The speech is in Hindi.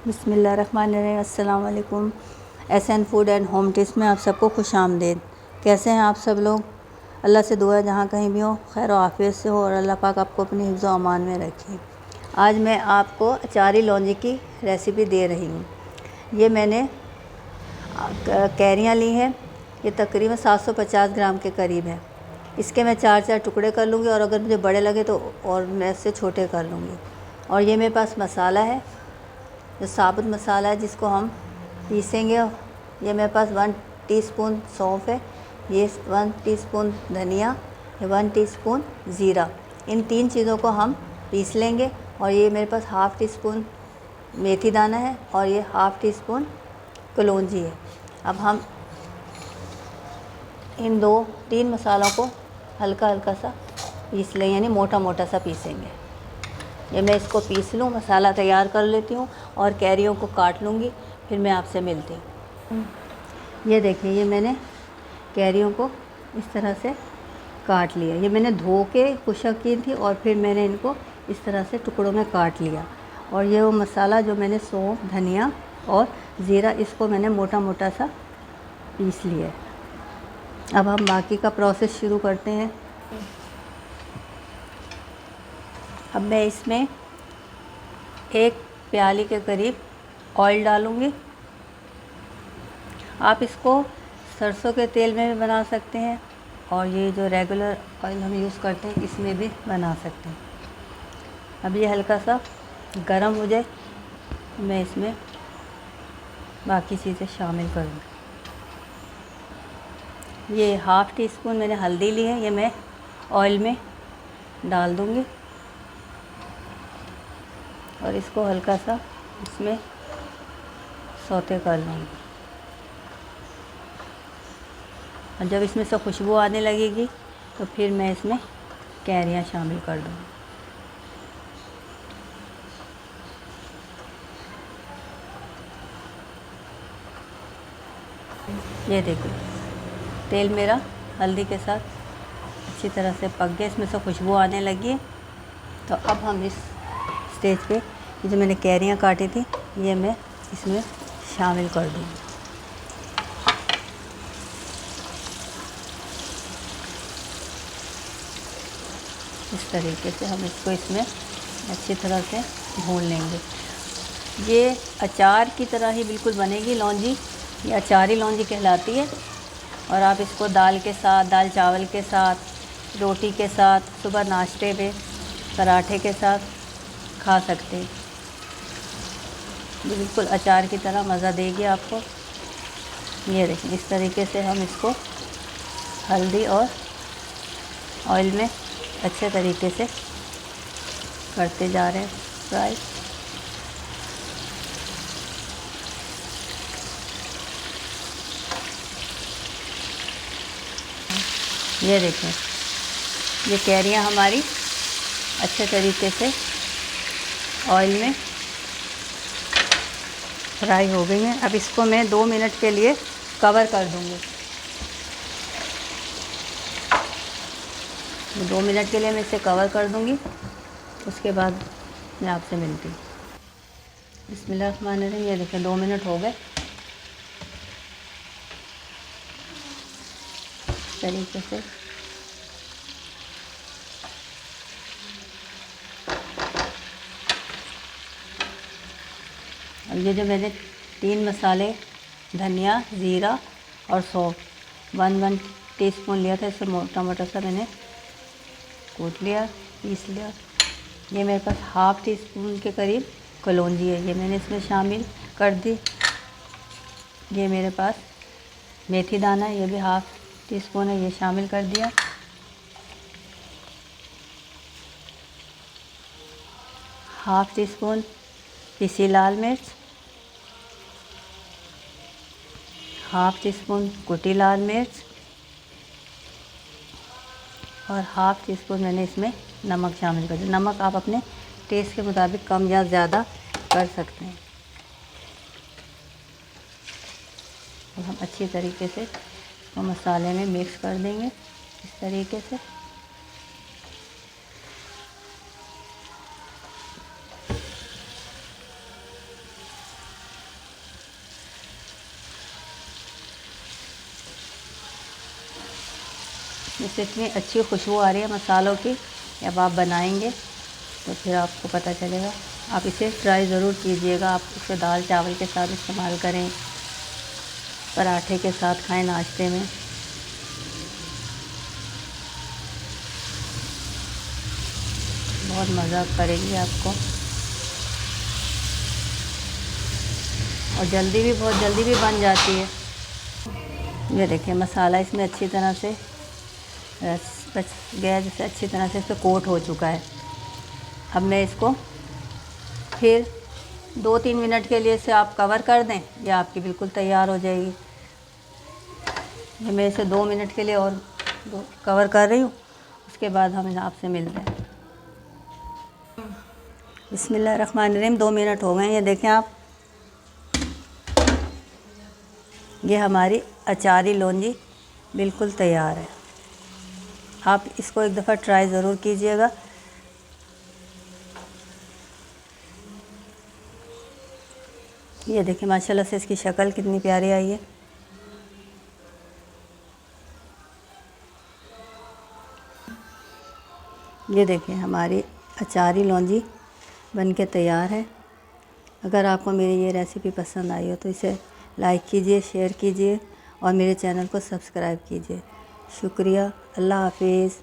बिस्मिल्लाहिर्रहमानिर्रहीम। अस्सलाम वालेकुम। SN food and home taste में आप सबको खुश आमदीद। कैसे हैं आप सब लोग? अल्लाह से दुआ है जहाँ कहीं भी हो खैर और आफियत से हो और अल्लाह पाक आपको अपनी हिफ्ज़ व अमान में रखे। आज मैं आपको अचारी लौंजी की रेसिपी दे रही हूँ। ये मैंने कैरियाँ ली हैं, ये तकरीबन 750 ग्राम के करीब है। इसके मैं 4-4 टुकड़े कर लूँगी और अगर मुझे बड़े लगे तो और मैं इससे छोटे कर लूँगी। और ये मेरे पास मसाला है, जो साबुत मसाला है जिसको हम पीसेंगे। ये मेरे पास 1 टीस्पून सौंफ है, ये 1 टीस्पून धनिया, ये 1 टीस्पून ज़ीरा। इन 3 चीज़ों को हम पीस लेंगे। और ये मेरे पास हाफ़ टी स्पून मेथी दाना है और ये हाफ़ टी स्पून कलौंजी है। अब हम इन 2-3 मसालों को हल्का हल्का सा पीस लें, यानी मोटा मोटा सा पीसेंगे। ये मैं इसको पीस लूँ, मसाला तैयार कर लेती हूँ और कैरियों को काट लूँगी, फिर मैं आपसे मिलती हूँ। ये देखिए, ये मैंने कैरियों को इस तरह से काट लिया। ये मैंने धो के खुशक की थी और फिर मैंने इनको इस तरह से टुकड़ों में काट लिया। और ये वो मसाला जो मैंने सौंफ, धनिया और ज़ीरा, इसको मैंने मोटा मोटा सा पीस लिया है। अब हम बाकी का प्रोसेस शुरू करते हैं। अब मैं इसमें 1 प्याली के करीब ऑयल डालूँगी। आप इसको सरसों के तेल में भी बना सकते हैं और ये जो रेगुलर ऑयल हम यूज़ करते हैं इसमें भी बना सकते हैं। अब ये हल्का सा गरम हो जाए, मैं इसमें बाकी चीज़ें शामिल करूँगी। ये हाफ़ टी स्पून मैंने हल्दी ली है, ये मैं ऑयल में डाल दूँगी और इसको हल्का सा इसमें सौते कर लूँगी। और जब इसमें से खुशबू आने लगेगी तो फिर मैं इसमें कैरियाँ शामिल कर दूँगी। ये देखिए, तेल मेरा हल्दी के साथ अच्छी तरह से पक गया, इसमें से खुशबू आने लगी है। तो अब हम इस स्टेज पे ये जो मैंने कैरियाँ काटी थी ये मैं इसमें शामिल कर दूँगी। इस तरीके से हम इसको इसमें अच्छी तरह से भून लेंगे। ये अचार की तरह ही बिल्कुल बनेगी लौंजी, ये अचारी लौंजी कहलाती है। और आप इसको दाल के साथ, दाल चावल के साथ, रोटी के साथ, सुबह नाश्ते में पराठे के साथ खा सकते हैं। ये बिल्कुल अचार की तरह मज़ा देगी आपको। ये देखिए, इस तरीके से हम इसको हल्दी और ऑयल में अच्छे तरीके से करते जा रहे हैं फ्राई। ये देखें, ये कैरियाँ हमारी अच्छे तरीके से ऑयल में फ्राई हो गई हैं। अब इसको मैं 2 मिनट के लिए कवर कर दूँगी। 2 मिनट के लिए मैं इसे कवर कर दूँगी, उसके बाद मैं आपसे मिलती हूँ। बिस्मिल्लाहिर्रहमानिर्रहीम। ये देखिए, 2 मिनट हो गए। इस तरीके से अब ये जो मैंने 3 मसाले धनिया, ज़ीरा और सौंफ 1 टीस्पून लिया था, इससे मोटा मोटा सा मैंने कूट लिया, पीस लिया। ये मेरे पास हाफ़ टी स्पून के करीब कलौंजी है, ये मैंने इसमें शामिल कर दी। ये मेरे पास मेथी दाना है, ये भी हाफ़ टी स्पून है, ये शामिल कर दिया। हाफ़ टी स्पून पिसी लाल मिर्च, हाफ़ टी स्पून कुटी लाल मिर्च और हाफ़ टी स्पून मैंने इसमें नमक शामिल कर दिया। नमक आप अपने टेस्ट के मुताबिक कम या ज़्यादा कर सकते हैं। और हम अच्छी तरीके से वो मसाले में मिक्स कर देंगे इस तरीके से। इससे इतनी अच्छी खुशबू आ रही है मसालों की। जब आप बनाएंगे तो फिर आपको पता चलेगा। आप इसे ट्राई ज़रूर कीजिएगा। आप इसे दाल चावल के साथ इस्तेमाल करें, पराठे के साथ खाएं नाश्ते में। बहुत मज़ा करेगी आपको, और बहुत जल्दी भी बन जाती है। ये देखिए मसाला इसमें अच्छी तरह से बच गया, जैसे अच्छी तरह से इस पर कोट हो चुका है। अब मैं इसको फिर 2-3 मिनट के लिए इसे आप कवर कर दें, ये आपकी बिल्कुल तैयार हो जाएगी। मैं इसे 2 मिनट के लिए और कवर कर रही हूँ, उसके बाद हम आपसे मिलते हैं। बिस्मिल्लाहिर्रहमानिर्रहीम। 2 मिनट हो गए, ये देखें आप, ये हमारी अचारी लौंजी बिल्कुल तैयार है। आप इसको एक दफ़ा ट्राई ज़रूर कीजिएगा। ये देखिए माशाल्लाह से इसकी शक्ल कितनी प्यारी आई है। ये देखिए हमारी अचारी लौंजी बनके तैयार है। अगर आपको मेरी ये रेसिपी पसंद आई हो तो इसे लाइक कीजिए, शेयर कीजिए और मेरे चैनल को सब्सक्राइब कीजिए। शुक्रिया। अल्लाह हाफिज़।